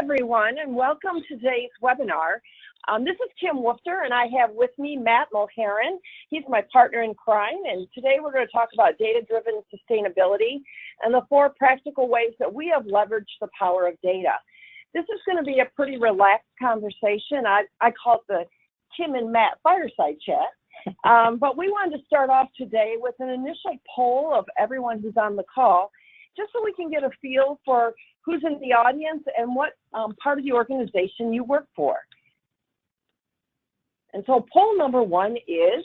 everyone, and welcome to today's webinar. This is Kim Woofter, and I have with me Matt Mulherin. He's my partner in crime, and today we're going to talk about data-driven sustainability and the 4 practical ways that we have leveraged the power of data. This is going to be a pretty relaxed conversation. I call it the Kim and Matt fireside chat. But we wanted to start off today with an initial poll of everyone who's on the call, just so we can get a feel for who's in the audience and what part of the organization you work for. And so poll number 1 is?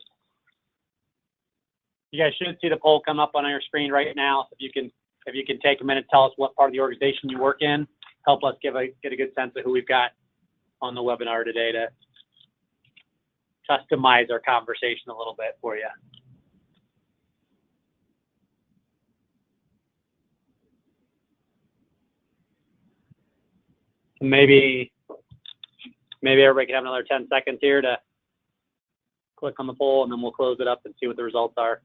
You guys should see the poll come up on your screen right now. If you can take a minute, tell us what part of the organization you work in. Help us get a good sense of who we've got on the webinar today to customize our conversation a little bit for you. Maybe everybody can have another 10 seconds here to click on the poll, and then we'll close it up and see what the results are.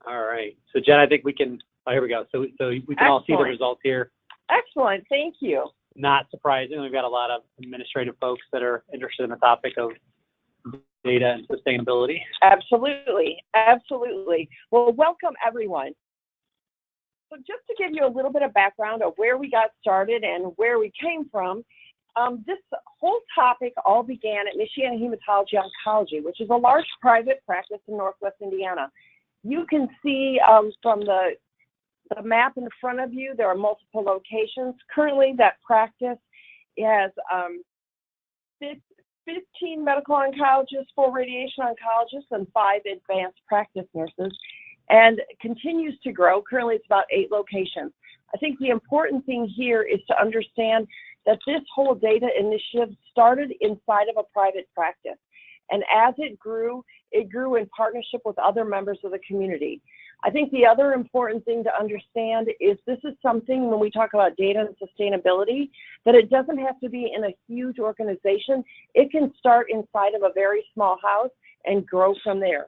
All right. So Jen, I think we can. Oh, here we go. So we can all see the results here. Excellent. Thank you. Not surprising. We've got a lot of administrative folks that are interested in the topic of data and sustainability. Absolutely. Absolutely. Well, welcome everyone. So just to give you a little bit of background of where we got started and where we came from, this whole topic all began at Michiana Hematology Oncology, which is a large private practice in Northwest Indiana. You can see from the map in front of you, there are multiple locations. Currently, that practice has 15 medical oncologists, 4 radiation oncologists, and 5 advanced practice nurses, and continues to grow. Currently, it's about 8 locations. I think the important thing here is to understand that this whole data initiative started inside of a private practice. And as it grew in partnership with other members of the community. I think the other important thing to understand is this is something, when we talk about data and sustainability, that it doesn't have to be in a huge organization. It can start inside of a very small house and grow from there.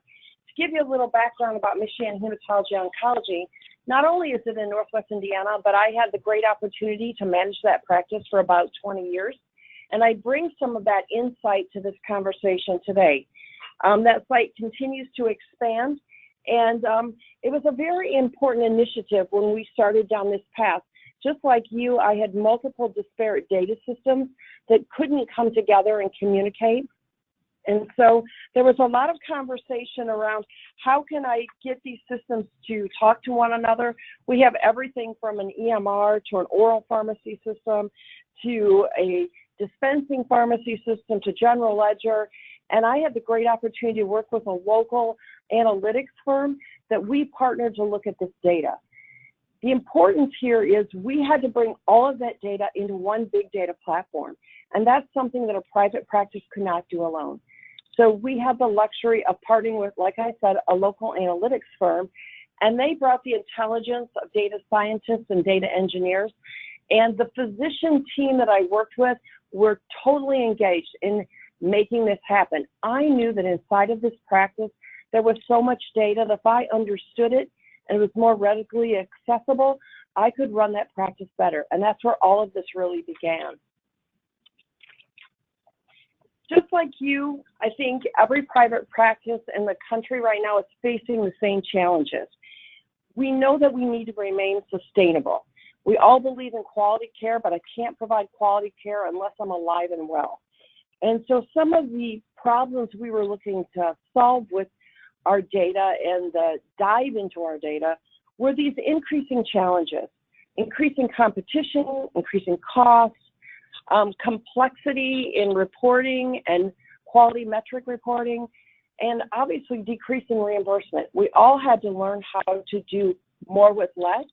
To give you a little background about Michiana Hematology Oncology, not only is it in Northwest Indiana, but I had the great opportunity to manage that practice for about 20 years. And I bring some of that insight to this conversation today. That site continues to expand, and it was a very important initiative when we started down this path. Just like you, I had multiple disparate data systems that couldn't come together and communicate. And so there was a lot of conversation around how can I get these systems to talk to one another. We have everything from an EMR to an oral pharmacy system to a dispensing pharmacy system to general ledger. And I had the great opportunity to work with a local analytics firm that we partnered to look at this data. The importance here is we had to bring all of that data into one big data platform. And that's something that a private practice could not do alone. So we had the luxury of partnering with, like I said, a local analytics firm, and they brought the intelligence of data scientists and data engineers. And the physician team that I worked with were totally engaged in making this happen. I knew that inside of this practice, there was so much data that if I understood it and it was more readily accessible, I could run that practice better. And that's where all of this really began. Just like you, I think every private practice in the country right now is facing the same challenges. We know that we need to remain sustainable. We all believe in quality care, but I can't provide quality care unless I'm alive and well. And so some of the problems we were looking to solve with our data and the dive into our data were these increasing challenges, increasing competition, increasing costs, complexity in reporting and quality metric reporting, and obviously decreasing reimbursement. We all had to learn how to do more with less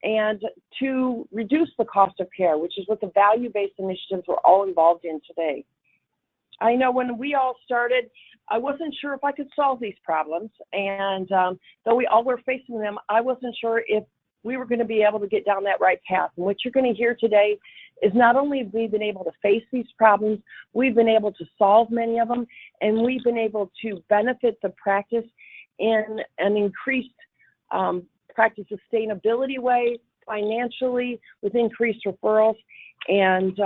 and to reduce the cost of care, which is what the value-based initiatives we're all involved in today. I know when we all started, I wasn't sure if I could solve these problems, and though we all were facing them, I wasn't sure if we were going to be able to get down that right path. And what you're going to hear today is not only have we been able to face these problems, we've been able to solve many of them, and we've been able to benefit the practice in an increased practice sustainability way, financially, with increased referrals. And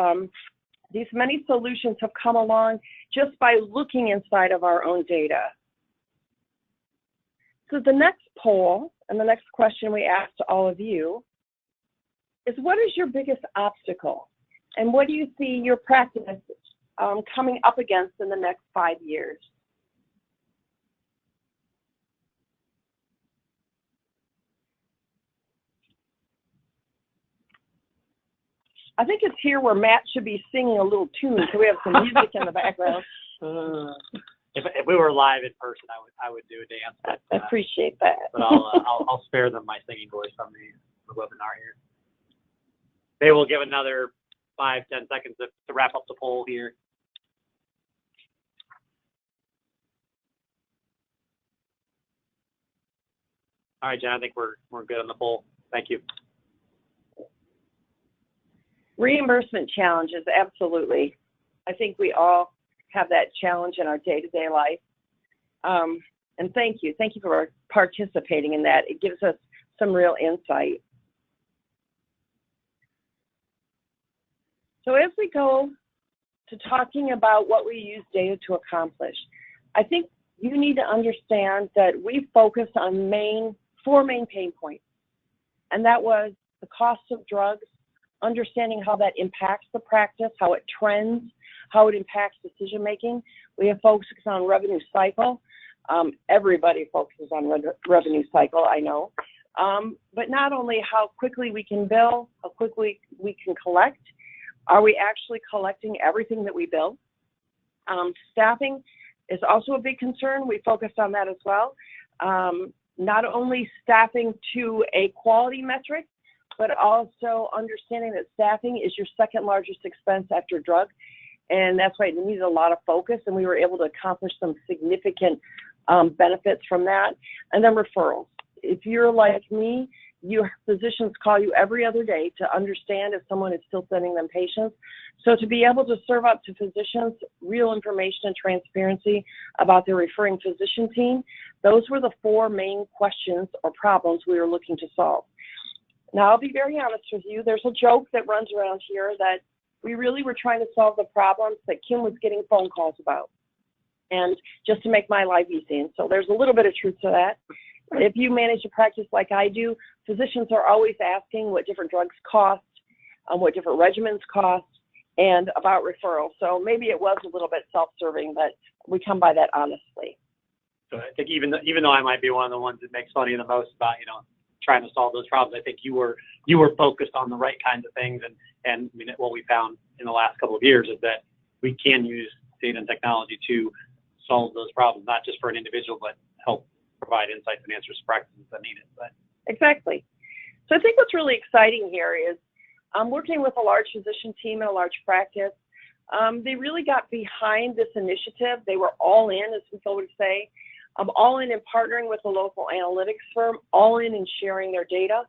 these many solutions have come along just by looking inside of our own data. So the next poll and the next question we asked to all of you is, what is your biggest obstacle? And what do you see your practice coming up against in the next 5 years? I think it's here where Matt should be singing a little tune, so we have some music in the background. If we were live in person, I would do a dance. But, I appreciate that. But I'll spare them my singing voice on the webinar here. They will give another 5-10 seconds to wrap up the poll here. All right, Jen, I think we're good on the poll. Thank you. Reimbursement challenges, absolutely. I think we all have that challenge in our day-to-day life. And thank you for participating in that. It gives us some real insight. So as we go to talking about what we use data to accomplish, I think you need to understand that we focus on four main pain points. And that was the cost of drugs, understanding how that impacts the practice, how it trends, how it impacts decision-making. We have focused on revenue cycle. Everybody focuses on revenue cycle, I know. But not only how quickly we can bill, how quickly we can collect. Are we actually collecting everything that we bill? Staffing is also a big concern. We focused on that as well. Not only staffing to a quality metric, but also understanding that staffing is your second largest expense after drug. And that's why it needed a lot of focus, and we were able to accomplish some significant benefits from that. And then referrals. If you're like me, your physicians call you every other day to understand if someone is still sending them patients. So to be able to serve up to physicians real information and transparency about their referring physician team, those were the four main questions or problems we were looking to solve. Now, I'll be very honest with you. There's a joke that runs around here that we really were trying to solve the problems that Kim was getting phone calls about, and just to make my life easy. And so there's a little bit of truth to that. If you manage a practice like I do, physicians are always asking what different drugs cost, what different regimens cost, and about referrals. So maybe it was a little bit self-serving, but we come by that honestly. So I think even though I might be one of the ones that makes fun of you the most about, trying to solve those problems, I think you were focused on the right kinds of things. And I mean, what we found in the last couple of years is that we can use data and technology to solve those problems, not just for an individual, but help provide insights and answers to practices that need it. But exactly. So I think what's really exciting here is I'm working with a large physician team in a large practice. They really got behind this initiative. They were all in, as we would say, all in partnering with a local analytics firm, all in sharing their data,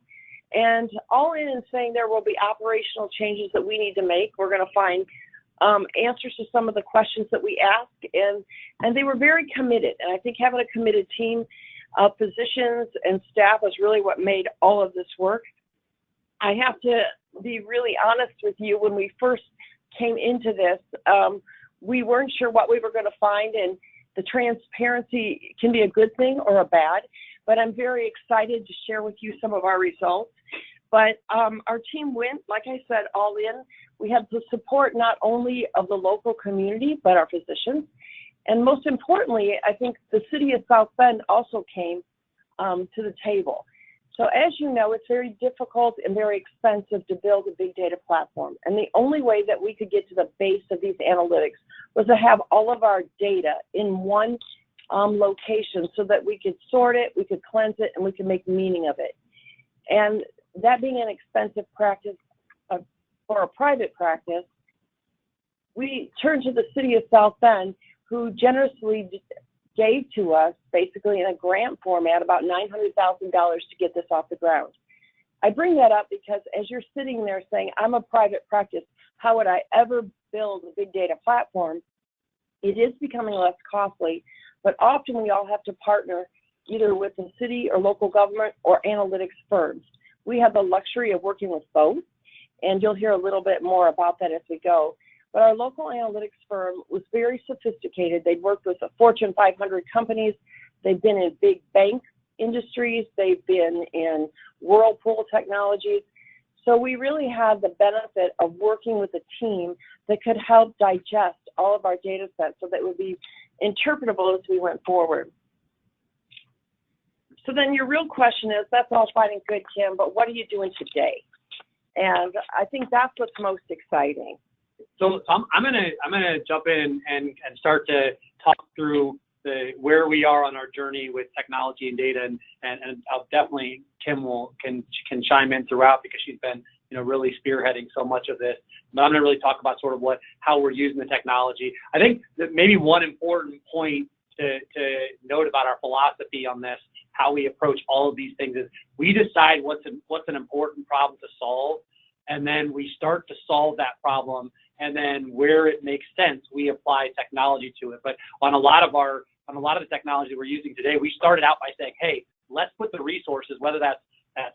and all in saying there will be operational changes that we need to make. We're going to find answers to some of the questions that we ask, and they were very committed. And I think having a committed team of physicians and staff was really what made all of this work. I have to be really honest with you. When we first came into this, we weren't sure what we were going to find, and the transparency can be a good thing or a bad, but I'm very excited to share with you some of our results. But our team went, like I said, all in. We had the support not only of the local community, but our physicians. And most importantly, I think the city of South Bend also came to the table. So as you know, it's very difficult and very expensive to build a big data platform. And the only way that we could get to the base of these analytics was to have all of our data in one location so that we could sort it, we could cleanse it, and we could make meaning of it. And that being an expensive practice for a private practice, we turned to the city of South Bend, who generously gave to us, basically in a grant format, about $900,000 to get this off the ground. I bring that up because as you're sitting there saying, I'm a private practice, how would I ever build a big data platform? It is becoming less costly, but often we all have to partner either with the city or local government or analytics firms. We have the luxury of working with both, and you'll hear a little bit more about that as we go. But our local analytics firm was very sophisticated. They'd worked with the Fortune 500 companies. They've been in big bank industries. They've been in Whirlpool Technologies. So we really had the benefit of working with a team that could help digest all of our data sets so that it would be interpretable as we went forward. So then your real question is, that's all fine and good, Kim, but what are you doing today? And I think that's what's most exciting. So I'm gonna jump in and start to talk through where we are on our journey with technology and data, and I'll definitely Kim can chime in throughout because she's been really spearheading so much of this. But I'm gonna really talk about sort of how we're using the technology. I think that maybe one important point to note about our philosophy on this, how we approach all of these things, is we decide what's an important problem to solve, and then we start to solve that problem, and then where it makes sense, we apply technology to it. But on a lot of the technology we're using today, we started out by saying, hey, let's put the resources, whether that's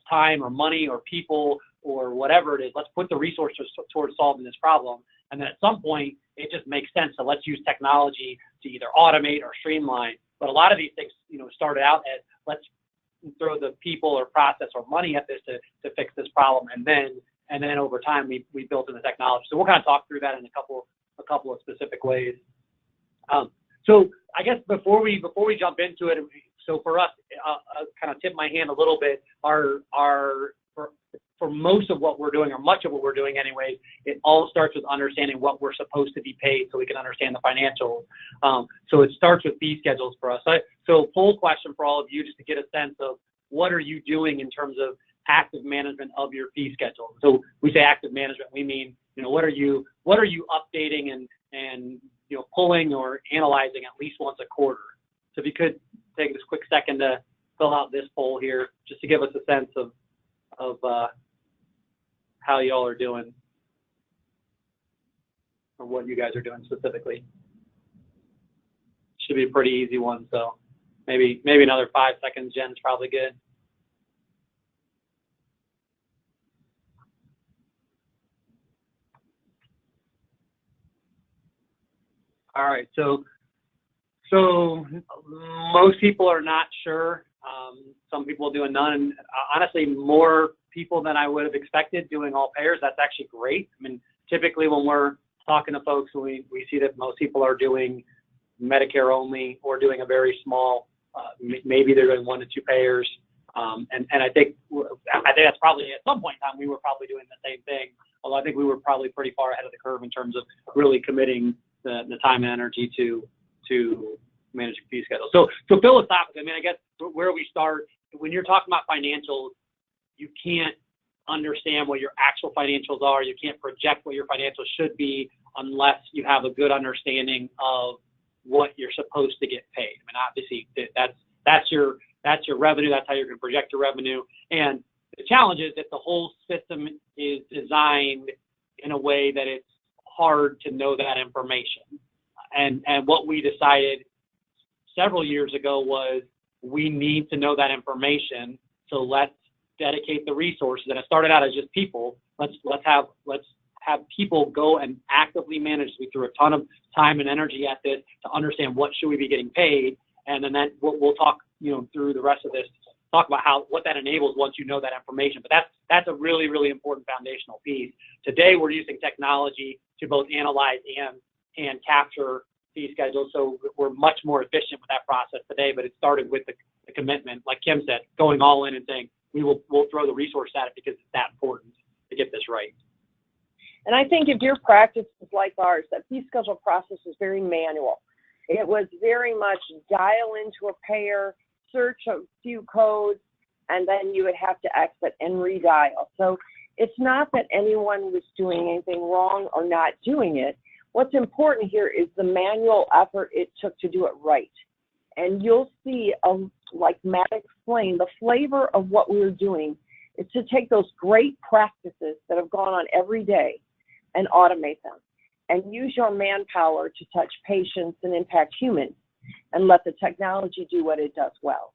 time or money or people or whatever it is, let's put the resources towards solving this problem. And then at some point, it just makes sense. So let's use technology to either automate or streamline. But a lot of these things, started out as let's throw the people or process or money at this to fix this problem, and then over time we built in the technology. So we'll kind of talk through that in a couple of specific ways. So I guess before we jump into it, so for us, I'll kind of tip my hand a little bit. For most of what we're doing, or much of what we're doing anyways, it all starts with understanding what we're supposed to be paid so we can understand the financials. So it starts with fee schedules for us. So poll question for all of you, just to get a sense of what are you doing in terms of active management of your fee schedule. So we say active management, we mean, what are you updating and pulling or analyzing at least once a quarter. So if you could take this quick second to fill out this poll here, just to give us a sense of how y'all are doing, or what you guys are doing specifically. Should be a pretty easy one, so maybe another 5 seconds, Jen, is probably good. All right, so most people are not sure. Some people doing none. Honestly, more people than I would have expected doing all payers. That's actually great. I mean, typically when we're talking to folks, we see that most people are doing Medicare only or doing a very small, maybe they're doing 1 to 2 payers. And I think that's probably at some point in time we were probably doing the same thing. Although I think we were probably pretty far ahead of the curve in terms of really committing the time and energy to managing fee schedule. So philosophically, I mean, I guess where we start, when you're talking about financials, you can't understand what your actual financials are. You can't project what your financials should be unless you have a good understanding of what you're supposed to get paid. I mean, obviously that's your revenue. That's how you're going to project your revenue. And the challenge is that the whole system is designed in a way that it's hard to know that information. And what we decided several years ago was we need to know that information. So let's dedicate the resources. And it started out as just people. Let's have people go and actively manage. We threw a ton of time and energy at this to understand what should we be getting paid. And then we'll talk, through the rest of this, talk about what that enables once you know that information. But that's a really, really important foundational piece. Today we're using technology to both analyze and capture fee schedules. So we're much more efficient with that process today, but it started with the commitment, like Kim said, going all in and saying, we'll throw the resource at it because it's that important to get this right. And I think if your practice is like ours, that fee schedule process was very manual. It was very much dial into a payer, search a few codes, and then you would have to exit and redial. So it's not that anyone was doing anything wrong or not doing it. What's important here is the manual effort it took to do it right. And you'll see, like Matt explained, the flavor of what we were doing is to take those great practices that have gone on every day and automate them and use your manpower to touch patients and impact humans and let the technology do what it does well.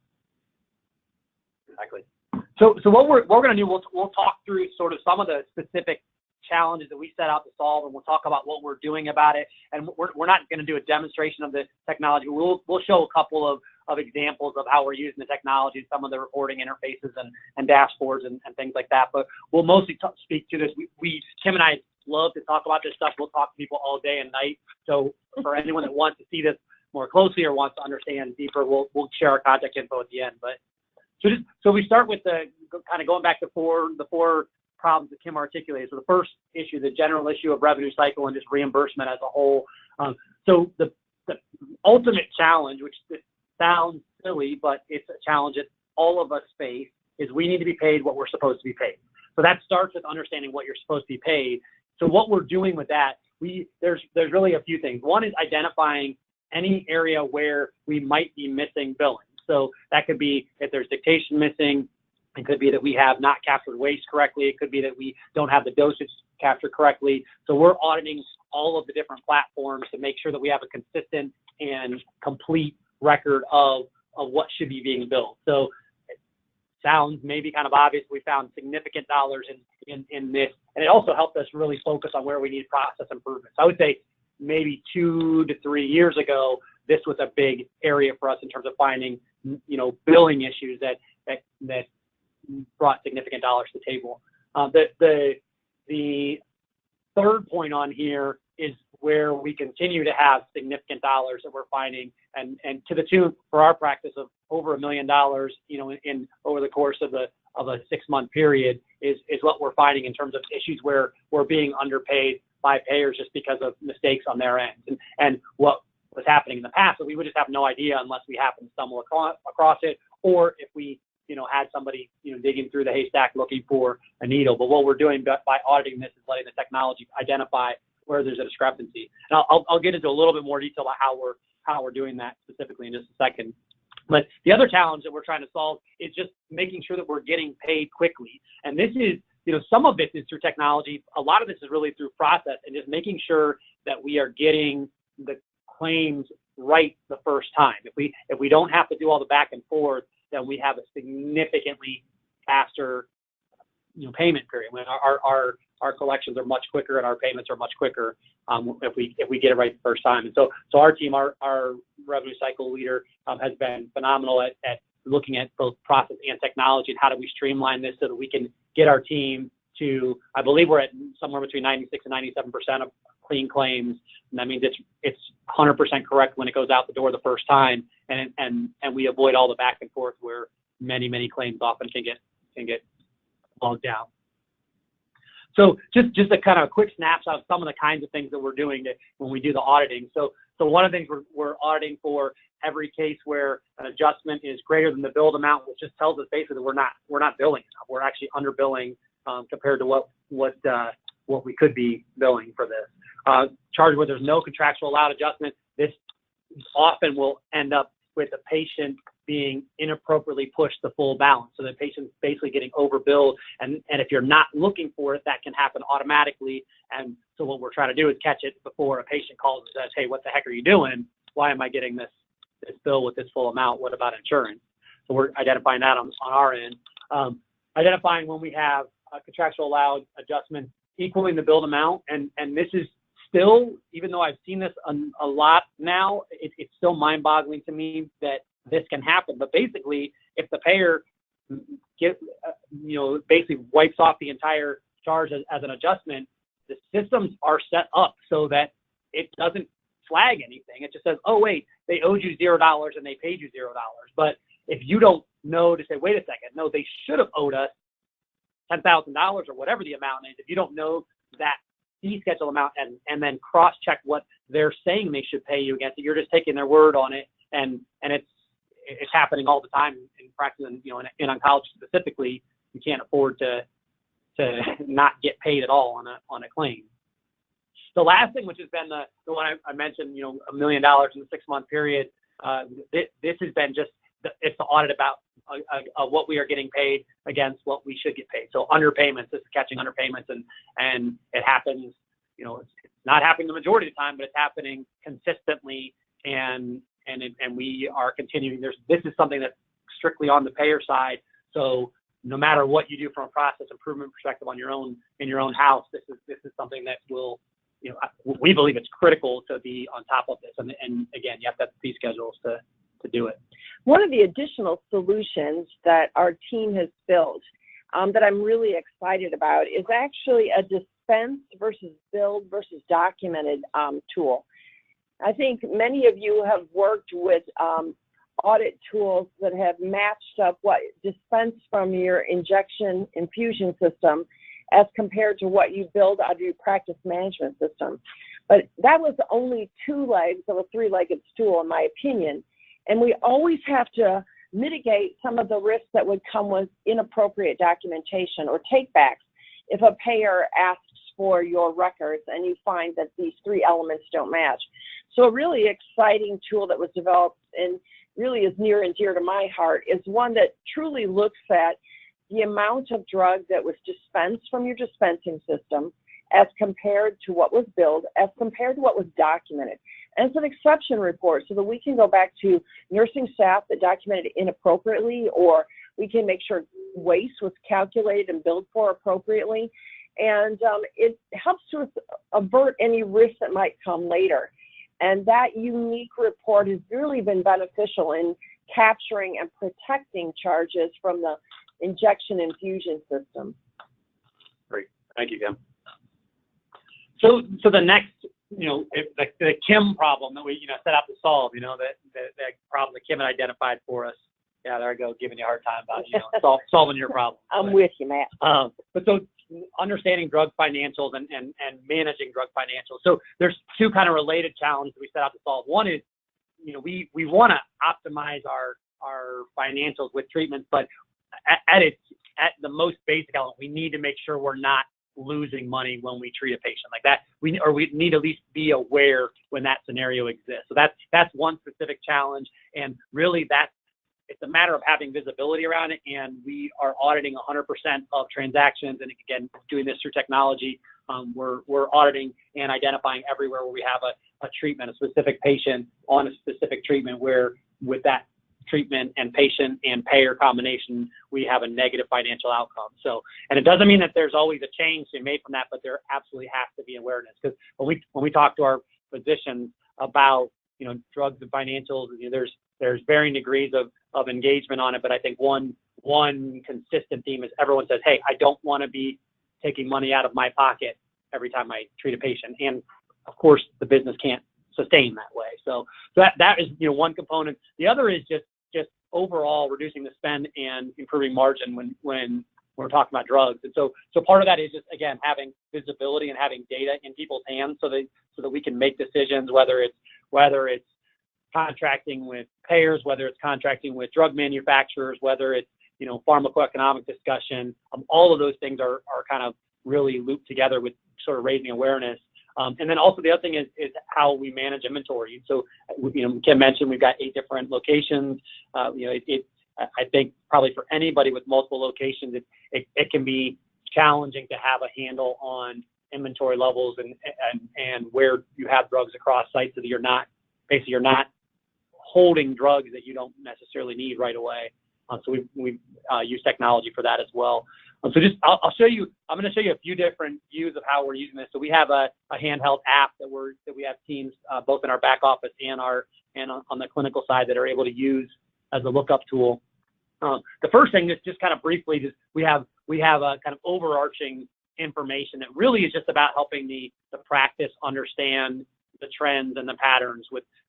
Exactly. So what we're going to do, we'll talk through sort of some of the specific challenges that we set out to solve, and we'll talk about what we're doing about it. And we're not going to do a demonstration of the technology. We'll show a couple of examples of how we're using the technology, some of the reporting interfaces and dashboards and things like that. But we'll mostly speak to this. Kim and I love to talk about this stuff. We'll talk to people all day and night. So for anyone that wants to see this more closely or wants to understand deeper, we'll share our contact info at the end. But so we start with the kind of going back to the four problems that Kim articulated. So the first issue, the general issue of revenue cycle and just reimbursement as a whole. So the ultimate challenge, which sounds silly, but it's a challenge that all of us face, is we need to be paid what we're supposed to be paid. So that starts with understanding what you're supposed to be paid. So what we're doing with that, there's really a few things. One is identifying any area where we might be missing billing. So that could be if there's dictation missing. It could be that we have not captured waste correctly. It could be that we don't have the dosage captured correctly. So we're auditing all of the different platforms to make sure that we have a consistent and complete record of what should be being billed. So it sounds maybe kind of obvious. We found significant dollars in this, and it also helped us really focus on where we need process improvements. I would say maybe 2 to 3 years ago, this was a big area for us in terms of finding, billing issues that brought significant dollars to the table. The third point on here is where we continue to have significant dollars that we're finding, and to the tune for our practice of over $1 million, in over the course of a 6-month period is what we're finding in terms of issues where we're being underpaid by payers just because of mistakes on their end. And what was happening in the past, so we would just have no idea unless we happen to stumble across it, or if we had somebody, digging through the haystack looking for a needle. But what we're doing by auditing this is letting the technology identify where there's a discrepancy. And I'll get into a little bit more detail about how we're doing that specifically in just a second. But the other challenge that we're trying to solve is just making sure that we're getting paid quickly. And this is, some of it is through technology. A lot of this is really through process and just making sure that we are getting the claims right the first time. If we don't have to do all the back and forth, then we have a significantly faster, payment period. When our collections are much quicker and our payments are much quicker if we get it right the first time. And so our team, our revenue cycle leader, has been phenomenal at looking at both process and technology and how do we streamline this so that we can get our team to, I believe we're at somewhere between 96 and 97% of clean claims. And that means it's 100% correct when it goes out the door the first time, and we avoid all the back and forth where many claims often can get bogged down. So just a kind of a quick snapshot of some of the kinds of things that we're doing when we do the auditing. So one of the things we're auditing for every case where an adjustment is greater than the billed amount, which just tells us basically that we're not billing enough. We're actually underbilling compared to what we could be billing for this. Charge where there's no contractual allowed adjustment. This often will end up with a patient being inappropriately pushed the full balance. So the patient's basically getting overbilled. And if you're not looking for it, that can happen automatically. And so what we're trying to do is catch it before a patient calls and says, hey, what the heck are you doing? Why am I getting this bill with this full amount? What about insurance? So we're identifying that on our end. Identifying when we have a contractual allowed adjustment equaling the billed amount. And this is still, even though I've seen this a lot now, it's still mind-boggling to me that this can happen. But basically, if the payer basically wipes off the entire charge as an adjustment, the systems are set up so that it doesn't flag anything. It just says, oh, wait, they owed you $0 and they paid you $0. But if you don't know to say, wait a second, no, they should have owed us $10,000 or whatever the amount is, if you don't know that fee schedule amount and then cross-check what they're saying they should pay you against it, you're just taking their word on it, and it's happening all the time in practice, and in oncology specifically, you can't afford to not get paid at all on a claim. The last thing, which has been the one I mentioned, $1 million in the 6-month period, this has been just it's the audit about what we are getting paid against what we should get paid. So underpayments, this is catching underpayments, and it happens, it's not happening the majority of the time, but it's happening consistently, and we are continuing. This is something that's strictly on the payer side. So no matter what you do from a process improvement perspective in your own house, this is something that will, we believe it's critical to be on top of this. And again, you have to have fee schedules to do it. One of the additional solutions that our team has built that I'm really excited about is actually a dispense versus build versus documented tool. I think many of you have worked with audit tools that have matched up what dispensed from your infusion system as compared to what you build out of your practice management system. But that was only two legs of a three-legged stool, in my opinion. And we always have to mitigate some of the risks that would come with inappropriate documentation or takebacks if a payer asks for your records and you find that these three elements don't match. So a really exciting tool that was developed and really is near and dear to my heart is one that truly looks at the amount of drug that was dispensed from your dispensing system as compared to what was billed, as compared to what was documented. And it's an exception report so that we can go back to nursing staff that documented inappropriately, or we can make sure waste was calculated and billed for appropriately. And it helps to avert any risks that might come later. And that unique report has really been beneficial in capturing and protecting charges from the injection infusion system. Great. Thank you, Kim. So the next, the Kim problem that we, set out to solve, that problem that Kim had identified for us. Yeah, there I go, giving you a hard time about, solving your problem. I'm with you, Matt. But so understanding drug financials and managing drug financials. So there's two kind of related challenges we set out to solve. One is, we want to optimize our financials with treatments, but at the most basic element, we need to make sure we're not losing money when we treat a patient like that. We need to at least be aware when that scenario exists. So that's one specific challenge, and really it's a matter of having visibility around it, and we are auditing 100% of transactions. And again, doing this through technology, we're auditing and identifying everywhere where we have a treatment, a specific patient on a specific treatment where with that treatment and patient and payer combination, we have a negative financial outcome. So, and it doesn't mean that there's always a change to be made from that, but there absolutely has to be awareness, because when we talk to our physicians about, drugs and financials, there's varying degrees of engagement on it. But I think one consistent theme is everyone says, hey, I don't want to be taking money out of my pocket every time I treat a patient. And of course, the business can't sustain that way. So that is, one component. The other is just overall reducing the spend and improving margin when we're talking about drugs. And so part of that is just, again, having visibility and having data in people's hands so that we can make decisions, whether it's contracting with payers, whether it's contracting with drug manufacturers, whether it's, pharmacoeconomic discussion. All of those things are kind of really looped together with sort of raising awareness. And then also the other thing is how we manage inventory. So, Kim mentioned we've got 8 different locations. I think probably for anybody with multiple locations, it can be challenging to have a handle on inventory levels and where you have drugs across sites, so that you're not holding drugs that you don't necessarily need right away. So we use technology for that as well. So I'll show you. I'm going to show you a few different views of how we're using this. So we have a handheld app that we have teams both in our back office and on the clinical side that are able to use as a lookup tool. The first thing is just kind of briefly, we have a kind of overarching information that really is just about helping the practice understand the trends and the patterns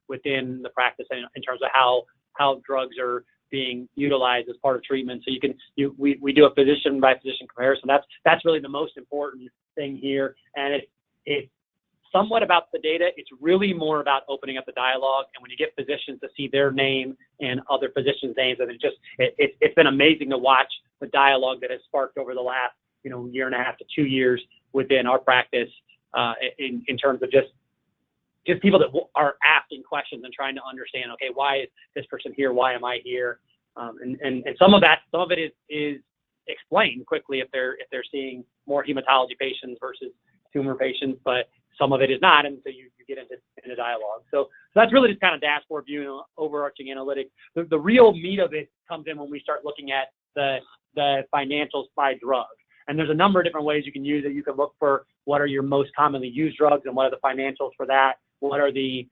within the practice in terms of how drugs are being utilized as part of treatment. So we do a physician by physician comparison. That's really the most important thing here. And it's somewhat about the data. It's really more about opening up the dialogue. And when you get physicians to see their name and other physicians' names, and it's been amazing to watch the dialogue that has sparked over the last, year and a half to 2 years within our practice in terms of just people that are asking questions and trying to understand, okay, why is this person here? Why am I here? And some of it is explained quickly if they're seeing more hematology patients versus tumor patients, but some of it is not, and so you get into dialogue. So that's really just kind of dashboard view and overarching analytics. The real meat of it comes in when we start looking at the financials by drug. And there's a number of different ways you can use it. You can look for what are your most commonly used drugs and what are the financials for that. What are the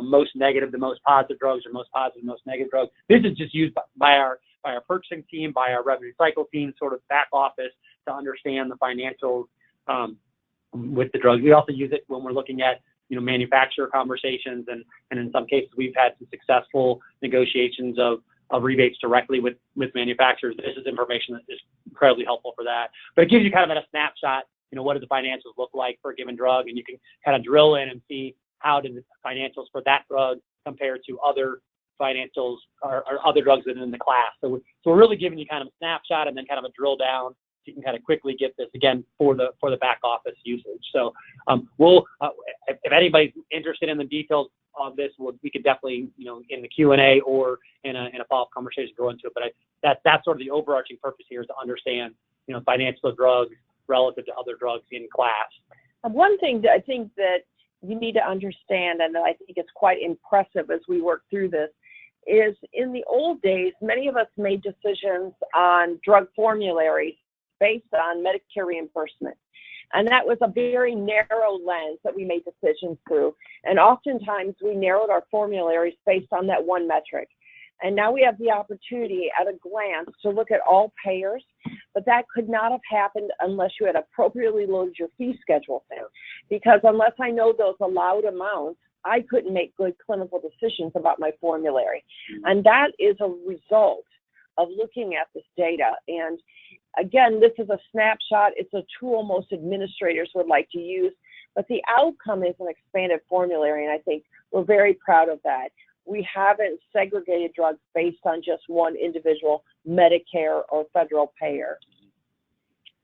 most negative, the most positive drugs, or most positive, most negative drugs. This is just used by our purchasing team, by our revenue cycle team, sort of back office, to understand the financials with the drugs. We also use it when we're looking at manufacturer conversations, and in some cases we've had some successful negotiations of rebates directly with manufacturers. This is information that is incredibly helpful for that. But it gives you kind of a snapshot, what do the financials look like for a given drug, and you can kind of drill in and see how do the financials for that drug compare to other financials or other drugs within the class. So we're really giving you kind of a snapshot and then kind of a drill down, so you can kind of quickly get this again for the back office usage. So if anybody's interested in the details of this, we could definitely in the Q&A or in a follow-up conversation go into it. But that's sort of the overarching purpose here, is to understand financial drugs relative to other drugs in class. One thing that I think that you need to understand, and I think it's quite impressive as we work through this, is in the old days, many of us made decisions on drug formularies based on Medicare reimbursement. And that was a very narrow lens that we made decisions through. And oftentimes we narrowed our formularies based on that one metric. And now we have the opportunity at a glance to look at all payers, but that could not have happened unless you had appropriately loaded your fee schedule in. Because unless I know those allowed amounts, I couldn't make good clinical decisions about my formulary. And that is a result of looking at this data. And again, this is a snapshot. It's a tool most administrators would like to use, but the outcome is an expanded formulary, and I think we're very proud of that. We haven't segregated drugs based on just one individual Medicare or federal payer.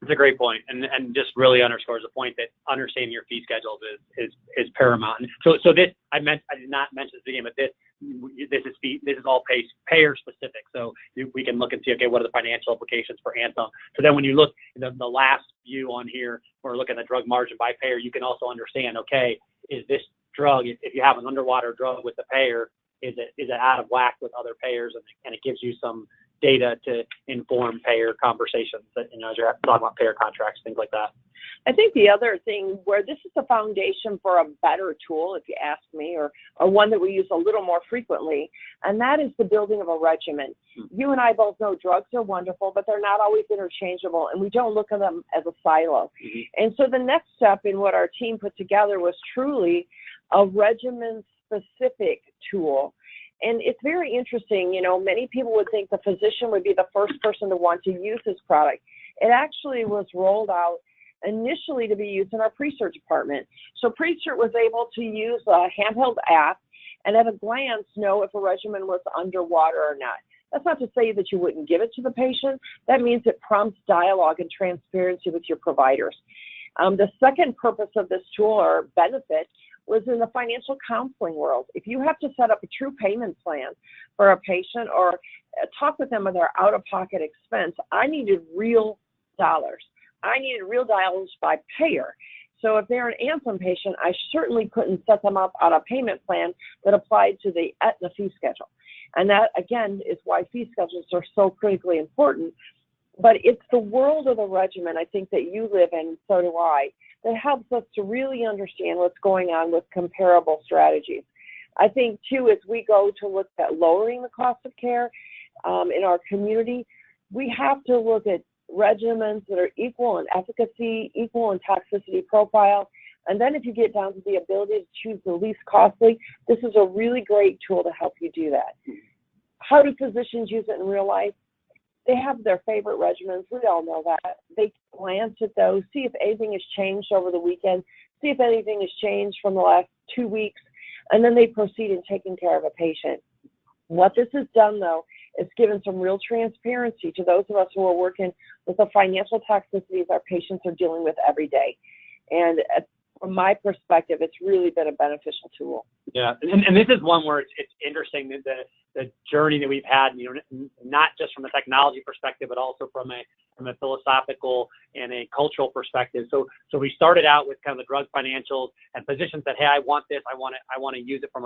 It's a great point, and just really underscores the point that understanding your fee schedules is paramount. So this I did not mention this again, but this is all payer specific. So we can look and see, okay, what are the financial implications for Anthem? So then when you look at the last view on here, or look at the drug margin by payer, you can also understand, okay, is this drug, if you have an underwater drug with the payer, is it out of whack with other payers, and it gives you some data to inform payer conversations, as you're talking about payer contracts, things like that. I think the other thing where this is the foundation for a better tool, if you ask me, or one that we use a little more frequently, and that is the building of a regimen. You and I both know drugs are wonderful, but they're not always interchangeable, and we don't look at them as a silo. And so the next step in what our team put together was truly a regimen-specific tool. And it's very interesting, many people would think the physician would be the first person to want to use this product. It actually was rolled out initially to be used in our pre-cert department. So pre-cert was able to use a handheld app and at a glance know if a regimen was underwater or not. That's not to say that you wouldn't give it to the patient. That means it prompts dialogue and transparency with your providers. The second purpose of this tool, or benefit, was in the financial counseling world. If you have to set up a true payment plan for a patient or talk with them with their out-of-pocket expense, I needed real dollars. I needed real dollars by payer. So if they're an Anthem patient, I certainly couldn't set them up on a payment plan that applied to the Aetna fee schedule. And that, again, is why fee schedules are so critically important. But it's the world of the regimen, I think, that you live in, so do I, that helps us to really understand what's going on with comparable strategies. I think, too, as we go to look at lowering the cost of care in our community, we have to look at regimens that are equal in efficacy, equal in toxicity profile. And then if you get down to the ability to choose the least costly, this is a really great tool to help you do that. How do physicians use it in real life? They have their favorite regimens. We all know that. They glance at those, see if anything has changed over the weekend, see if anything has changed from the last 2 weeks, and then they proceed in taking care of a patient. What this has done, though, is given some real transparency to those of us who are working with the financial toxicities our patients are dealing with every day. And from my perspective, it's really been a beneficial tool. Yeah, and this is one where it's interesting that the journey that we've had, not just from a technology perspective, but also from a from a philosophical and a cultural perspective. So we started out with kind of the drug financials, and physicians said, hey, I want this, I want to use it from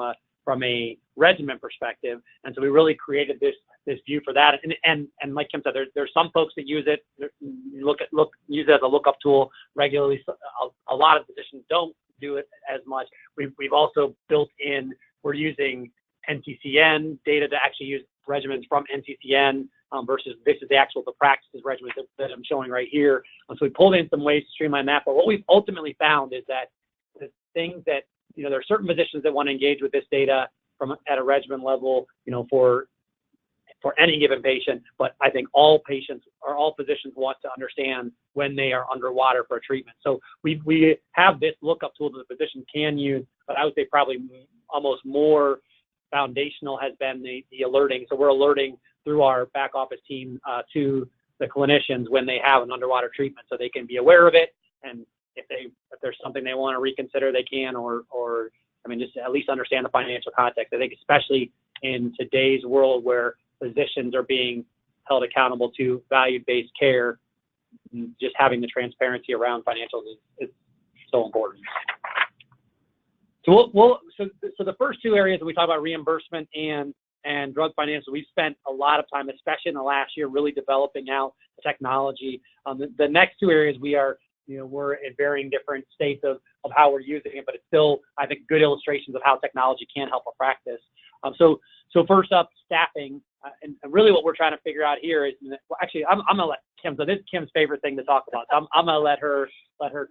a regimen perspective. And so we really created this view for that. And like Kim said, there's some folks that use it, use it as a lookup tool regularly. So a lot of physicians don't do it as much. We've also built in, we're using NCCN data to actually use regimens from NCCN versus this is the practices regimen that I'm showing right here. So we pulled in some ways to streamline that. But what we've ultimately found is that the things that, there are certain physicians that want to engage with this data at a regimen level, for any given patient. But I think all physicians want to understand when they are underwater for a treatment. So we have this lookup tool that the physician can use, but I would say probably almost more foundational has been the alerting. So we're alerting through our back office team to the clinicians when they have an underwater treatment, so they can be aware of it. And if there's something they want to reconsider, they can, or just at least understand the financial context. I think especially in today's world where physicians are being held accountable to value-based care, just having the transparency around financials is so important. So so the first two areas that we talk about, reimbursement and drug financials, we've spent a lot of time, especially in the last year, really developing out the technology. The next two areas we're at varying different states of how we're using it, but it's still, I think, good illustrations of how technology can help a practice. So first up, staffing, and really what we're trying to figure out here is, well, actually, I'm gonna let Kim. So this is Kim's favorite thing to talk about. So I'm gonna let her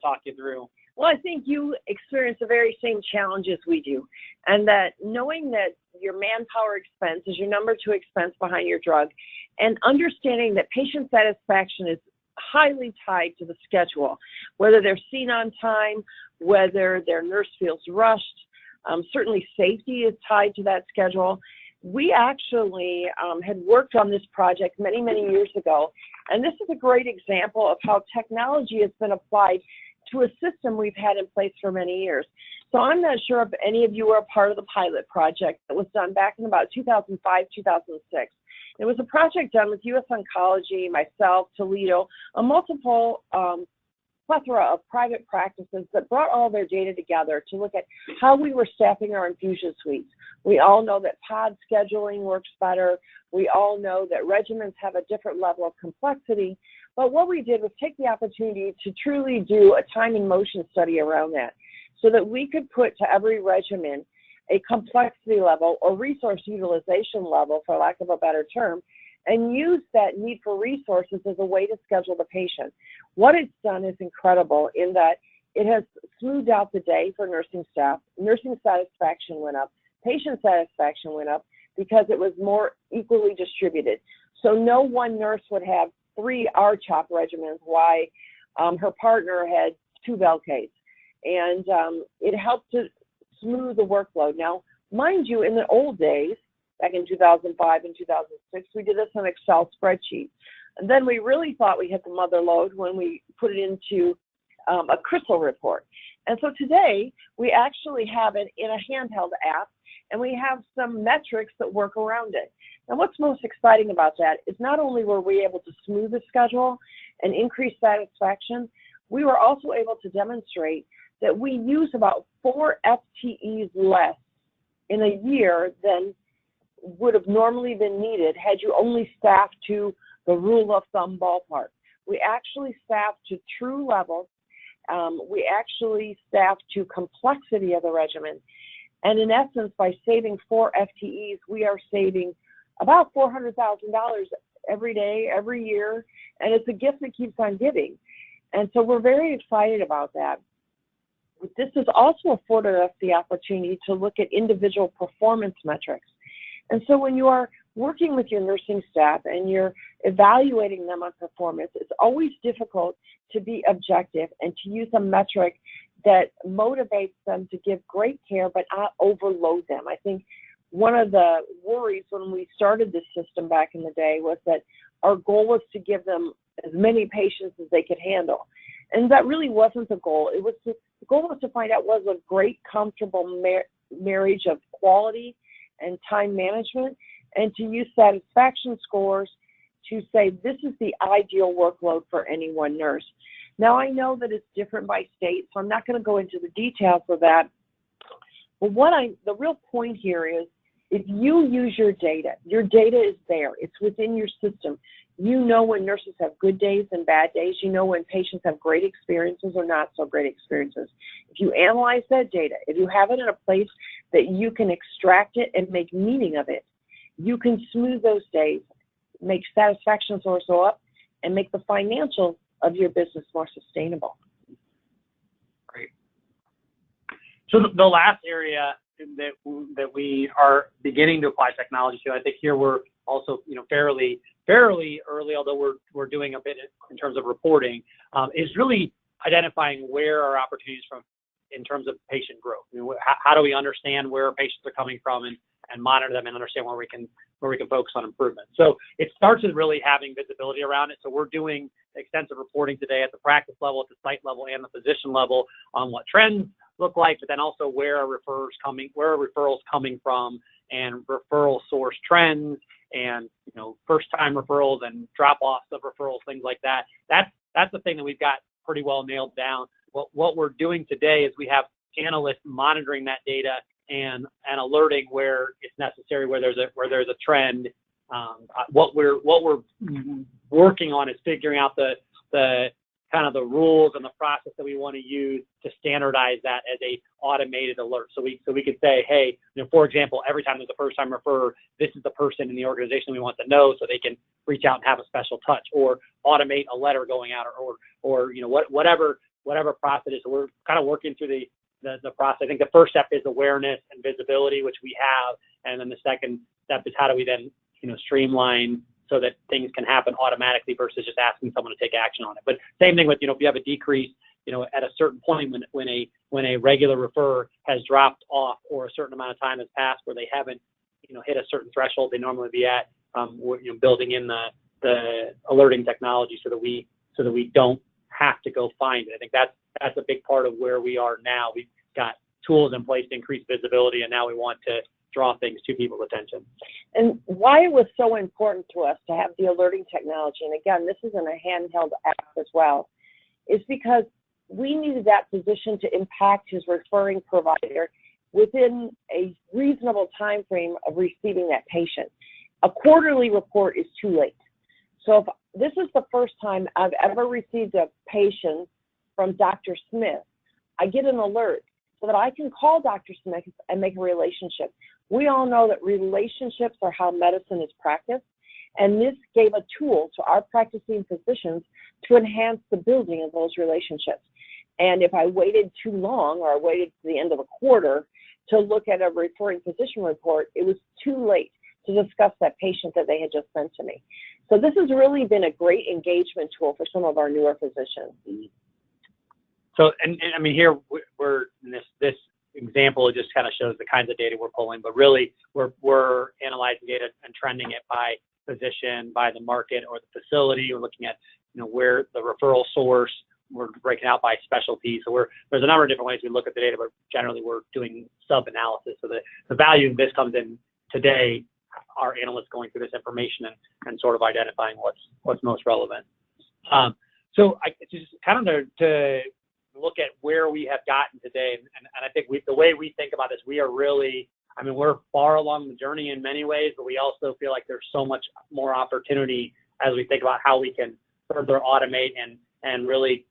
talk you through. Well, I think you experience the very same challenges we do, and that knowing that your manpower expense is your number 2 expense behind your drug, and understanding that patient satisfaction is highly tied to the schedule, whether they're seen on time, whether their nurse feels rushed. Certainly safety is tied to that schedule. We actually had worked on this project many, many years ago, and this is a great example of how technology has been applied to a system we've had in place for many years. So I'm not sure if any of you were a part of the pilot project that was done back in about 2005, 2006. It was a project done with US Oncology, myself, Toledo, a multiple plethora of private practices that brought all their data together to look at how we were staffing our infusion suites. We all know that pod scheduling works better. We all know that regimens have a different level of complexity. But what we did was take the opportunity to truly do a time and motion study around that, so that we could put to every regimen a complexity level or resource utilization level, for lack of a better term, and use that need for resources as a way to schedule the patient. What it's done is incredible in that it has smoothed out the day for nursing staff. Nursing satisfaction went up. Patient satisfaction went up because it was more equally distributed. So no one nurse would have 3 RCHOP regimens while her partner had 2 Velcades. And it helped to smooth the workload. Now, mind you, in the old days, back in 2005 and 2006, we did this on Excel spreadsheet. And then we really thought we hit the mother lode when we put it into a Crystal report. And so today, we actually have it in a handheld app, and we have some metrics that work around it. And what's most exciting about that is not only were we able to smooth the schedule and increase satisfaction, we were also able to demonstrate that we use about 4 FTEs less in a year than would have normally been needed had you only staffed to the rule of thumb ballpark. We actually staff to true levels. We actually staff to complexity of the regimen. And in essence, by saving 4 FTEs, we are saving about $400,000 every day, every year. And it's a gift that keeps on giving. And so we're very excited about that. This has also afforded us the opportunity to look at individual performance metrics. And so when you are working with your nursing staff and you're evaluating them on performance, it's always difficult to be objective and to use a metric that motivates them to give great care but not overload them. I think one of the worries when we started this system back in the day was that our goal was to give them as many patients as they could handle. And that really wasn't the goal. The goal was to find out was a great, comfortable marriage of quality and time management, and to use satisfaction scores to say this is the ideal workload for any one nurse. Now, I know that it's different by state, so I'm not going to go into the details of that. But the real point here is, if you use your data is there. It's within your system. You know when nurses have good days and bad days. You know when patients have great experiences or not so great experiences. If you analyze that data, if you have it in a place that you can extract it and make meaning of it, you can smooth those days, make satisfaction scores go up, and make the financials of your business more sustainable. Great. So the last area that we are beginning to apply technology to, I think here we're also, fairly early, although we're doing a bit in terms of reporting, is really identifying where our opportunities in terms of patient growth. How do we understand where patients are coming from and monitor them and understand where we can focus on improvement. So it starts with really having visibility around it. So we're doing extensive reporting today at the practice level, at the site level, and the physician level on what trends look like, but then also where are referrals coming from, and referral source trends, and first time referrals and drop offs of referrals, things like that. That's the thing that we've got pretty well nailed down. What we're doing today is we have analysts monitoring that data and alerting where it's necessary, where there's a trend. What we're working on is figuring out the kind of the rules and the process that we want to use to standardize that as a automated alert. So we could say, hey, for example, every time there's a first time referrer, this is the person in the organization we want to know, so they can reach out and have a special touch, or automate a letter going out, or whatever process is. So we're kind of working through the process. I think the first step is awareness and visibility, which we have, and then the second step is how do we then streamline so that things can happen automatically versus just asking someone to take action on it. But same thing with if you have a decrease at a certain point when a regular referrer has dropped off, or a certain amount of time has passed where they haven't hit a certain threshold they normally be at, we're building in the alerting technology so that we don't have to go find it. I think that's a big part of where we are now. We've got tools in place to increase visibility, and now we want to draw things to people's attention. And why it was so important to us to have the alerting technology, and again, this is in a handheld app as well, is because we needed that physician to impact his referring provider within a reasonable time frame of receiving that patient. A quarterly report is too late. So if this is the first time I've ever received a patient from Dr. Smith, I get an alert so that I can call Dr. Smith and make a relationship. We all know that relationships are how medicine is practiced, and this gave a tool to our practicing physicians to enhance the building of those relationships. And if I waited too long, or I waited to the end of a quarter to look at a referring physician report, it was too late to discuss that patient that they had just sent to me. So this has really been a great engagement tool for some of our newer physicians. So, and I mean, here we're in this example, it just kind of shows the kinds of data we're pulling, but really we're analyzing data and trending it by physician, by the market or the facility. We're looking at where the referral source. We're breaking out by specialty. So there's a number of different ways we look at the data, but generally we're doing sub-analysis. So the value of this comes in today, our analysts going through this information and sort of identifying what's most relevant. So just kind of to look at where we have gotten today, and I think the way we think about this, we are really, we're far along the journey in many ways, but we also feel like there's so much more opportunity as we think about how we can further automate and really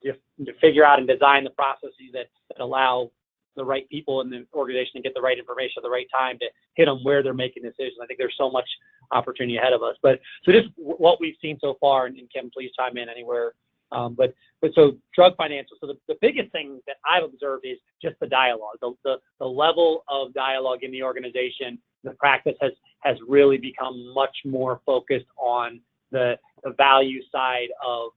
to figure out and design the processes that allow the right people in the organization to get the right information at the right time to hit them where they're making decisions. I think there's so much opportunity ahead of us. But so just what we've seen so far, and Kim, please chime in anywhere. But so drug financial. So the biggest thing that I've observed is just the dialogue, the level of dialogue in the organization. The practice has really become much more focused on the value side of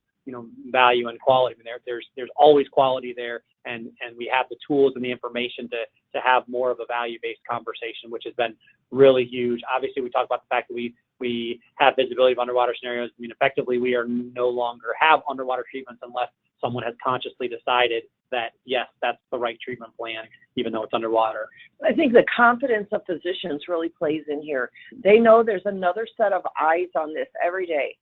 value and quality. There's always quality there, and we have the tools and the information to have more of a value-based conversation, which has been really huge. Obviously, we talked about the fact that we have visibility of underwater scenarios. Effectively, we are no longer have underwater treatments unless someone has consciously decided that, yes, that's the right treatment plan, even though it's underwater. I think the confidence of physicians really plays in here. They know there's another set of eyes on this every day.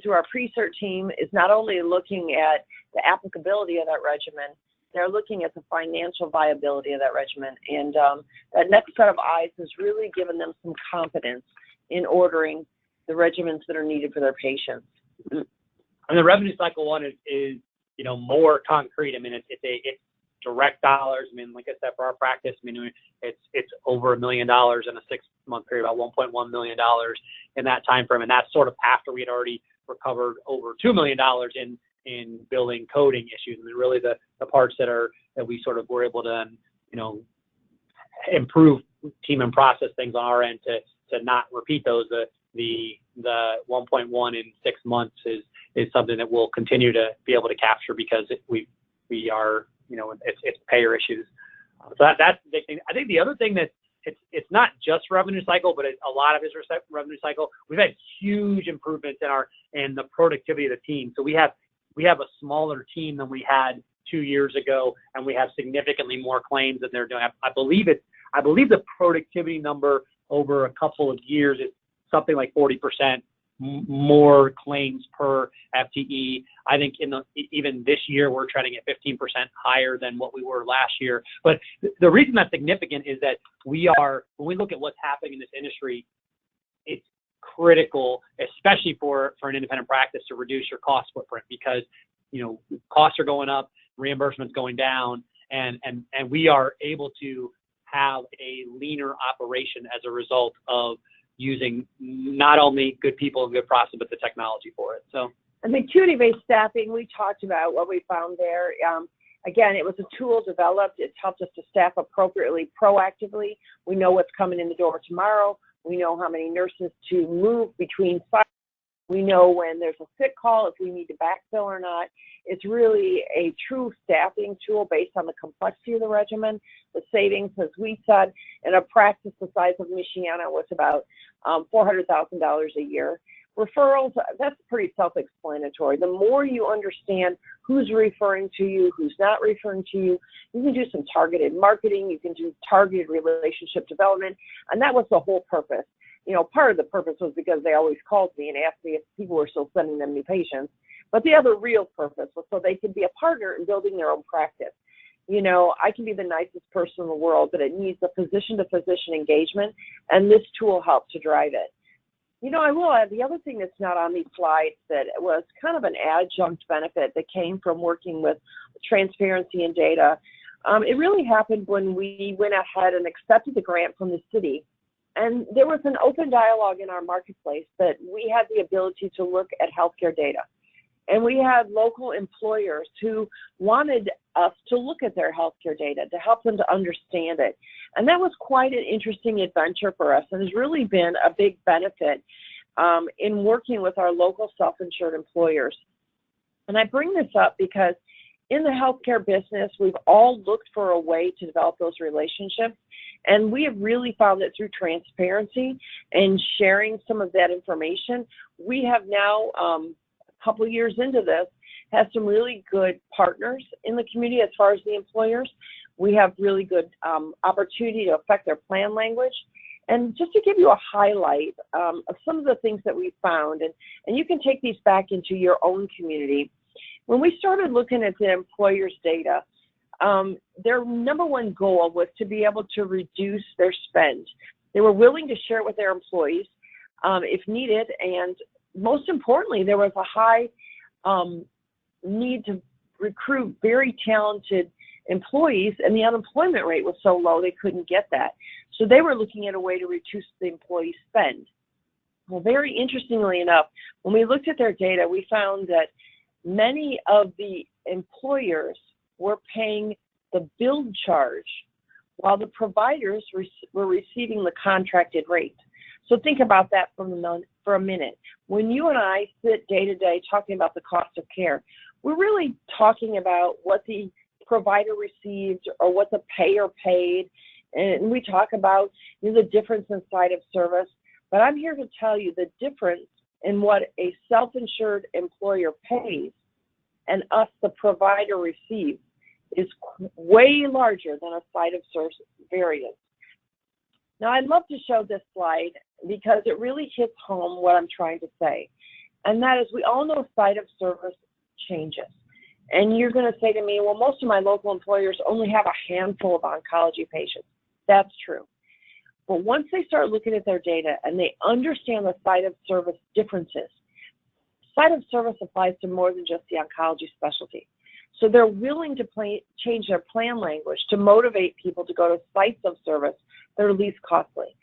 Through our pre-cert team is not only looking at the applicability of that regimen, they're looking at the financial viability of that regimen. And that next set of eyes has really given them some confidence in ordering the regimens that are needed for their patients. And the revenue cycle one is more concrete. I mean, it's direct dollars. I mean, like I said, for our practice, I mean, it's over $1 million in a 6-month period, about $1.1 million in that time frame, and that's sort of after we had already recovered over $2 million in billing coding issues. I mean, really the parts that we sort of were able to improve team and process things on our end to not repeat those. The 1.1 in 6 months is something that we'll continue to be able to capture because we are, it's payer issues. So that's the big thing. I think the other thing that it's not just revenue cycle, but a lot of it is revenue cycle. We've had huge improvements in the productivity of the team. So we have a smaller team than we had 2 years ago, and we have significantly more claims than they're doing. I believe the productivity number over a couple of years is something like 40% more claims per FTE. I think even this year we're trending at 15% higher than what we were last year. But the reason that's significant is that when we look at what's happening in this industry, it's critical, especially for an independent practice, to reduce your cost footprint because costs are going up, reimbursement's going down, and we are able to have a leaner operation as a result of using not only good people and good process, but the technology for it. So, and the acuity-based staffing, we talked about what we found there. Again, it was a tool developed. It's helped us to staff appropriately, proactively. We know what's coming in the door tomorrow. We know how many nurses to move between sites. We know when there's a sick call, if we need to backfill or not. It's really a true staffing tool based on the complexity of the regimen. The savings, as we said, in a practice the size of Michiana was about $400,000 a year. Referrals, that's pretty self-explanatory. The more you understand who's referring to you, who's not referring to you, you can do some targeted marketing, you can do targeted relationship development, and that was the whole purpose. Part of the purpose was because they always called me and asked me if people were still sending them new patients. But the other real purpose was so they could be a partner in building their own practice. I can be the nicest person in the world, but it needs a physician-to-physician engagement, and this tool helps to drive it. I will add the other thing that's not on these slides that was kind of an adjunct benefit that came from working with transparency and data. It really happened when we went ahead and accepted the grant from the city. And there was an open dialogue in our marketplace that we had the ability to look at healthcare data. And we had local employers who wanted us to look at their healthcare data to help them to understand it. And that was quite an interesting adventure for us and has really been a big benefit in working with our local self-insured employers. And I bring this up because in the healthcare business, we've all looked for a way to develop those relationships. And we have really found that through transparency and sharing some of that information, we have now, a couple of years into this, have some really good partners in the community as far as the employers. We have really good opportunity to affect their plan language. And just to give you a highlight of some of the things that we found, and you can take these back into your own community. When we started looking at the employers' data, their number one goal was to be able to reduce their spend. They were willing to share it with their employees if needed, and most importantly, there was a high need to recruit very talented employees, and the unemployment rate was so low they couldn't get that. So they were looking at a way to reduce the employee spend. Well, very interestingly enough, when we looked at their data, we found that many of the employers were paying the billed charge while the providers were receiving the contracted rate. So think about that for a minute. When you and I sit day to day talking about the cost of care, we're really talking about what the provider received or what the payer paid, and we talk about the difference in site of service. But I'm here to tell you the difference in what a self-insured employer pays and us, the provider, receives is way larger than a site of service variance. Now, I'd love to show this slide because it really hits home what I'm trying to say. And that is, we all know site of service changes. And you're going to say to me, well, most of my local employers only have a handful of oncology patients. That's true. But once they start looking at their data and they understand the site of service differences, site of service applies to more than just the oncology specialty. So they're willing to change their plan language to motivate people to go to sites of service that are least costly.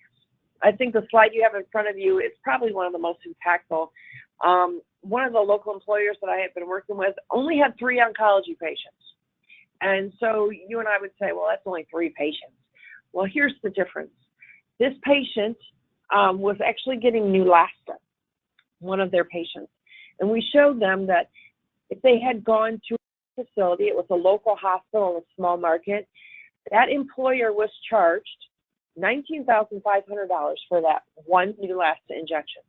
I think the slide you have in front of you is probably one of the most impactful. One of the local employers that I have been working with only had 3 oncology patients. And so you and I would say, well, that's only 3 patients. Well, here's the difference. This patient was actually getting Neulasta, one of their patients. And we showed them that if they had gone to a facility, it was a local hospital in a small market, that employer was charged $19,500 for that one Neulasta injection.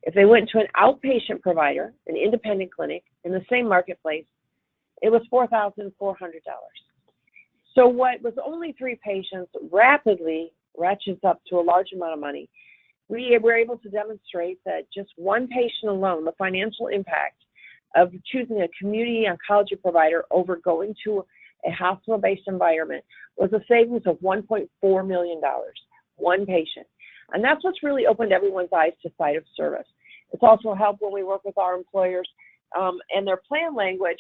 If they went to an outpatient provider, an independent clinic in the same marketplace, it was $4,400. So what was only 3 patients rapidly ratchets up to a large amount of money. We were able to demonstrate that just one patient alone, the financial impact of choosing a community oncology provider over going to a hospital-based environment was a savings of $1.4 million, one patient. And that's what's really opened everyone's eyes to site of service. It's also helped when we work with our employers and their plan language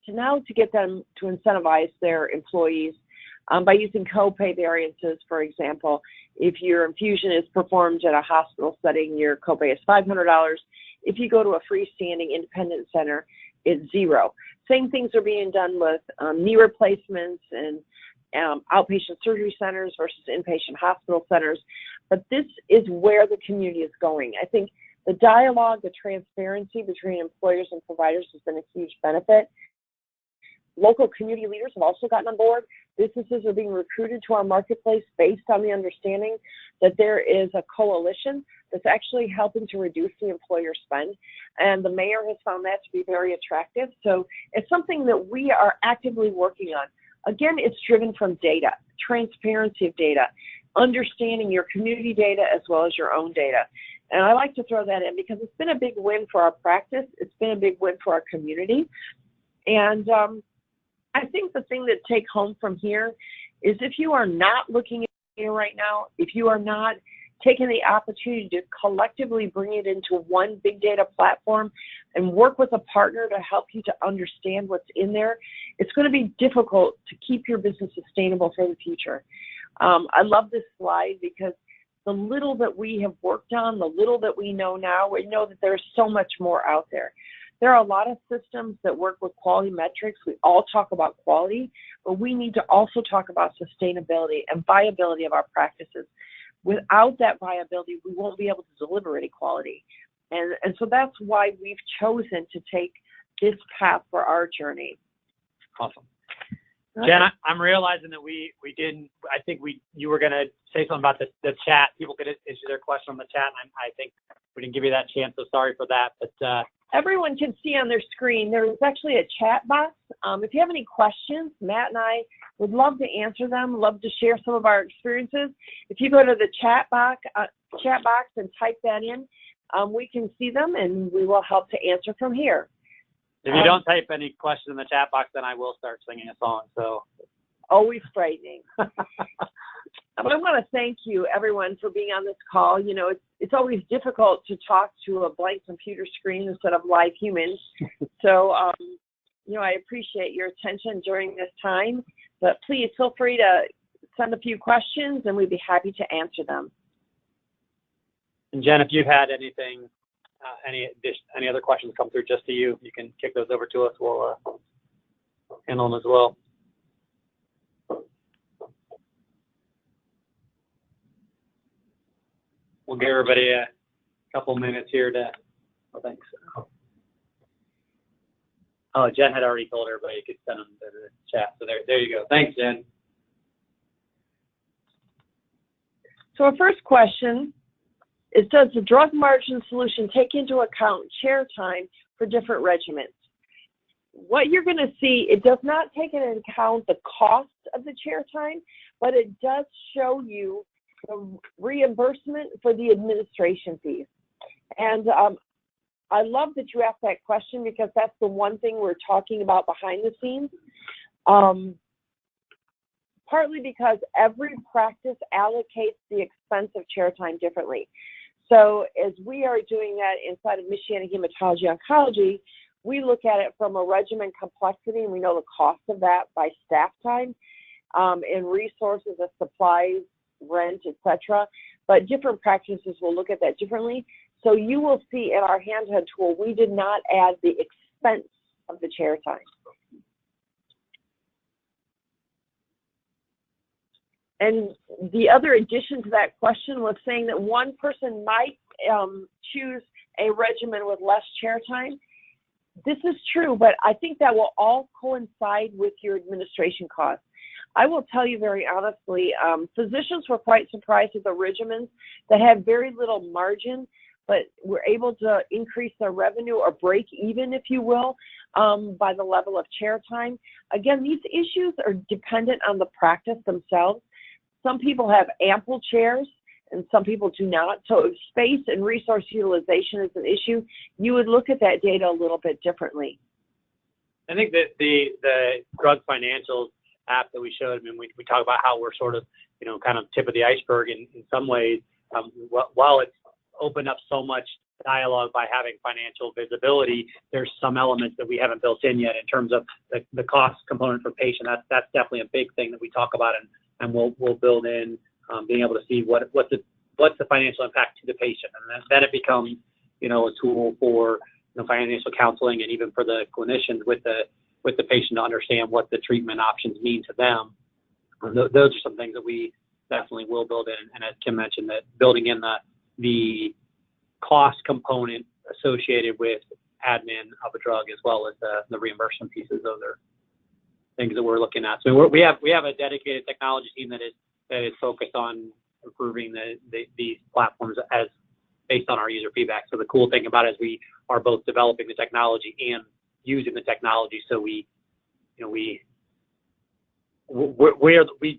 to get them to incentivize their employees by using copay variances. For example, if your infusion is performed at a hospital setting, your copay is $500. If you go to a freestanding independent center, it's $0. Same things are being done with knee replacements and outpatient surgery centers versus inpatient hospital centers. But this is where the community is going. I think the dialogue, the transparency between employers and providers has been a huge benefit. Local community leaders have also gotten on board. Businesses are being recruited to our marketplace based on the understanding that there is a coalition that's actually helping to reduce the employer spend. And the mayor has found that to be very attractive. So it's something that we are actively working on. Again, it's driven from data, transparency of data, understanding your community data as well as your own data. And I like to throw that in because it's been a big win for our practice. It's been a big win for our community. And I think the thing to take home from here is if you are not looking at data right now, if you are not taking the opportunity to collectively bring it into one big data platform and work with a partner to help you to understand what's in there, it's going to be difficult to keep your business sustainable for the future. I love this slide because the little that we have worked on, the little that we know now, we know that there's so much more out there. There are a lot of systems that work with quality metrics. We all talk about quality, but we need to also talk about sustainability and viability of our practices. Without that viability, we won't be able to deliver any quality. And so that's why we've chosen to take this path for our journey. Awesome. Jen, I'm realizing that we didn't, I think you were going to say something about the chat. People could issue their question on the chat, and I think we didn't give you that chance, so sorry for that. But everyone can see on their screen, there's actually a chat box. If you have any questions, Matt and I would love to answer them, love to share some of our experiences. If you go to the chat box and type that in, we can see them, and we will help to answer from here. If you don't type any questions in the chat box, then I will start singing a song. So always frightening. But I want to thank you, everyone, for being on this call. You know, it's always difficult to talk to a blank computer screen instead of live humans. So, you know, I appreciate your attention during this time. But please feel free to send a few questions, and we'd be happy to answer them. And Jen, if you've had anything, any other questions come through just to you, you can kick those over to us. We'll handle them as well. We'll give everybody a couple minutes here to, oh, thanks. Oh, Jen had already told everybody you could send them to the chat. So there you go. Thanks, Jen. So our first question is, does the drug margin solution take into account chair time for different regimens? what you're going to see, it does not take into account the cost of the chair time, but it does show you the reimbursement for the administration fees. And I love that you asked that question, because that's the one thing we're talking about behind the scenes. Partly because every practice allocates the expense of chair time differently. So as we are doing that inside of Michiana Hematology Oncology, we look at it from a regimen complexity, and we know the cost of that by staff time, and resources of supplies, rent, etc. But different practices will look at that differently. So you will see in our handheld tool, we did not add the expense of the chair time. And the other addition to that question was saying that one person might choose a regimen with less chair time. This is true, but I think that will all coincide with your administration costs. I will tell you very honestly, physicians were quite surprised at the regimens that had very little margin, but were able to increase their revenue or break even, if you will, by the level of chair time. Again, these issues are dependent on the practice themselves. Some people have ample chairs and some people do not. So if space and resource utilization is an issue, you would look at that data a little bit differently. I think that the drug financials app that we showed, I mean, we talk about how we're sort of, kind of tip of the iceberg in some ways. While it's opened up so much dialogue by having financial visibility, there's some elements that we haven't built in yet in terms of the cost component for patient. That's definitely a big thing that we talk about, and we'll build in being able to see what's the financial impact to the patient, and then it becomes a tool for financial counseling, and even for the clinicians with the patient to understand what the treatment options mean to them. Those are some things that we definitely will build in, and as Kim mentioned, that building in the cost component associated with admin of a drug, as well as the reimbursement pieces. Those are things that we're looking at. So we have a dedicated technology team that is focused on improving these platforms as based on our user feedback. So the cool thing about it is we are both developing the technology and using the technology. So we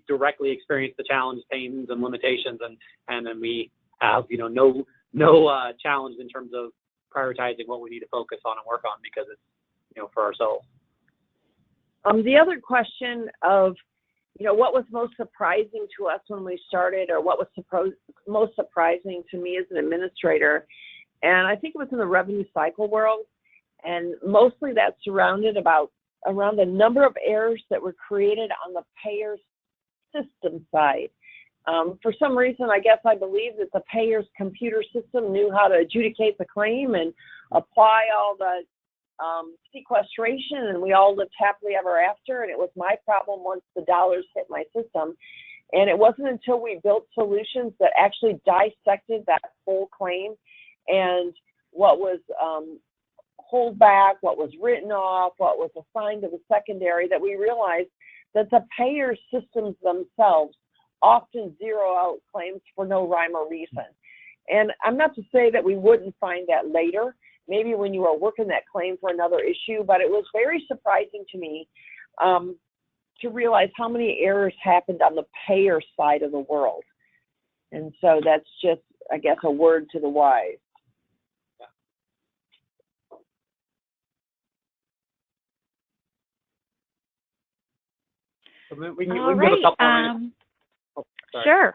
directly experience the challenges, pains, and limitations, and then we have no challenge in terms of prioritizing what we need to focus on and work on, because it's for ourselves. The other question of what was most surprising to us when we started, or what was most surprising to me as an administrator, and I think it was in the revenue cycle world, and mostly that's surrounded around the number of errors that were created on the payer's system side. For some reason, I guess I believe that the payer's computer system knew how to adjudicate the claim and apply all the sequestration, and we all lived happily ever after. And it was my problem once the dollars hit my system. And it wasn't until we built solutions that actually dissected that whole claim and what was pulled back, what was written off, what was assigned to the secondary, that we realized that the payer systems themselves often zero out claims for no rhyme or reason. And I'm not to say that we wouldn't find that later, maybe when you are working that claim for another issue, but it was very surprising to me to realize how many errors happened on the payer side of the world. And so that's just, I guess, a word to the wise. We can give a couple more minutes. Sure.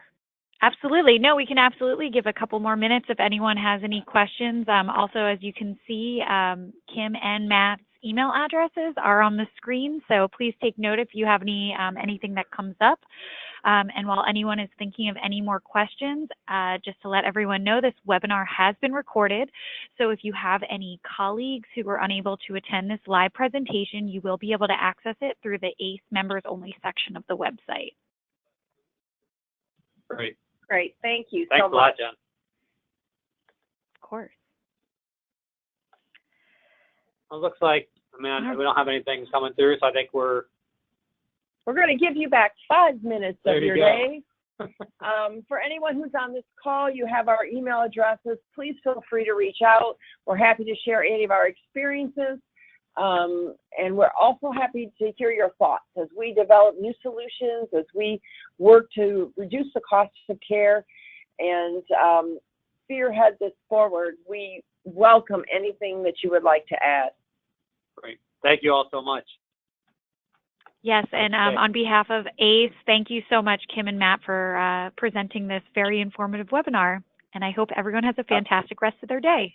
Absolutely. No, we can absolutely give a couple more minutes if anyone has any questions. Also, as you can see, Kim and Matt's email addresses are on the screen, so please take note if you have anything that comes up. And while anyone is thinking of any more questions, just to let everyone know, this webinar has been recorded. So if you have any colleagues who were unable to attend this live presentation, you will be able to access it through the ACE members only section of the website. Great. Great. Thank you Thanks so much. a lot, Jen. Of course. Well, it looks like, we don't have anything coming through, so I think we're going to give you back 5 minutes of your day. Go. For anyone who's on this call, you have our email addresses. Please feel free to reach out. We're happy to share any of our experiences. And we're also happy to hear your thoughts as we develop new solutions, as we work to reduce the cost of care and spearhead this forward. We welcome anything that you would like to add. Great. Thank you all so much. Yes, and on behalf of ACE, thank you so much, Kim and Matt, for presenting this very informative webinar. And I hope everyone has a fantastic rest of their day.